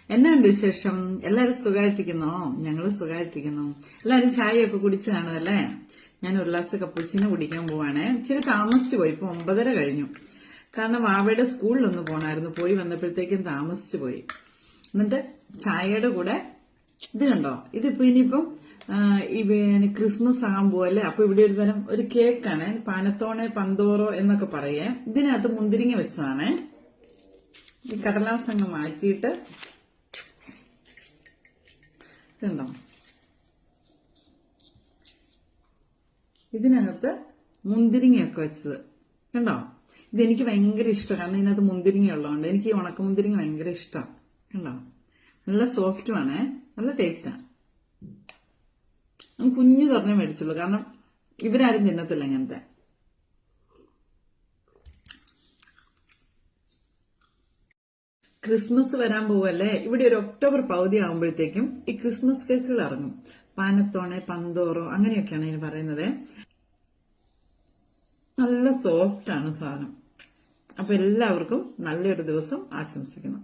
എന്നാണ്ട് വിശേഷം? എല്ലാരും സുഖമായിട്ടിരിക്കുന്നോ? ഞങ്ങള് സുഖമായിട്ടിരിക്കുന്നു. എല്ലാരും ചായയൊക്കെ കുടിച്ചു കാണുമല്ലേ? ഞാൻ ഒരു ഗ്ലാസ് കപ്പുച്ചിന് കുടിക്കാൻ പോവാണേ. ഇച്ചിരി താമസിച്ചു പോയി. ഇപ്പൊ 9:30 കഴിഞ്ഞു. കാരണം വാവയുടെ സ്കൂളിലൊന്ന് പോണായിരുന്നു. പോയി വന്നപ്പോഴത്തേക്കും താമസിച്ചു പോയി. എന്നിട്ട് ചായയുടെ കൂടെ ഇത് കണ്ടോ? ഇതിപ്പോ ഇനിയിപ്പം ക്രിസ്മസ് ആകാൻ പോവല്ലേ. അപ്പൊ ഇവിടെ ഒരു തരം ഒരു കേക്കാണ്. പാനത്തോണെ പന്തോറോ എന്നൊക്കെ പറയേ. ഇതിനകത്ത് മുന്തിരിങ്ങ വെച്ചതാണേ. ഈ കടലാസ് അങ്ങ് മാറ്റിയിട്ട് ഇതുണ്ടോ, ഇതിനകത്ത് മുന്തിരിങ്ങയൊക്കെ വെച്ചത് കണ്ടോ. ഇതെനിക്ക് ഭയങ്കര ഇഷ്ടമാണ്. കാരണം ഇതിനകത്ത് മുന്തിരിങ്ങ ഉള്ളതുകൊണ്ട് എനിക്ക് ഈ ഉണക്ക മുന്തിരിങ്ങ ഭയങ്കര ഇഷ്ടമാണ്. കണ്ടോ, നല്ല സോഫ്റ്റുമാണ്, നല്ല ടേസ്റ്റാണ്. കുഞ്ഞു തുറന്നേ മേടിച്ചുള്ളൂ, കാരണം ഇവരാരും തിന്നത്തില്ല ഇങ്ങനത്തെ. ക്രിസ്മസ് വരാൻ പോവല്ലേ. ഇവിടെ ഒരു ഒക്ടോബർ പകുതി ആകുമ്പോഴത്തേക്കും ഈ ക്രിസ്മസ് കേക്കുകൾ ഇറങ്ങും. പാനത്തോണെ പന്തോറോ അങ്ങനെയൊക്കെയാണ് ഇതിന് പറയുന്നത്. നല്ല സോഫ്റ്റ് ആണ് സാധനം. അപ്പൊ എല്ലാവർക്കും നല്ലൊരു ദിവസം ആശംസിക്കുന്നു.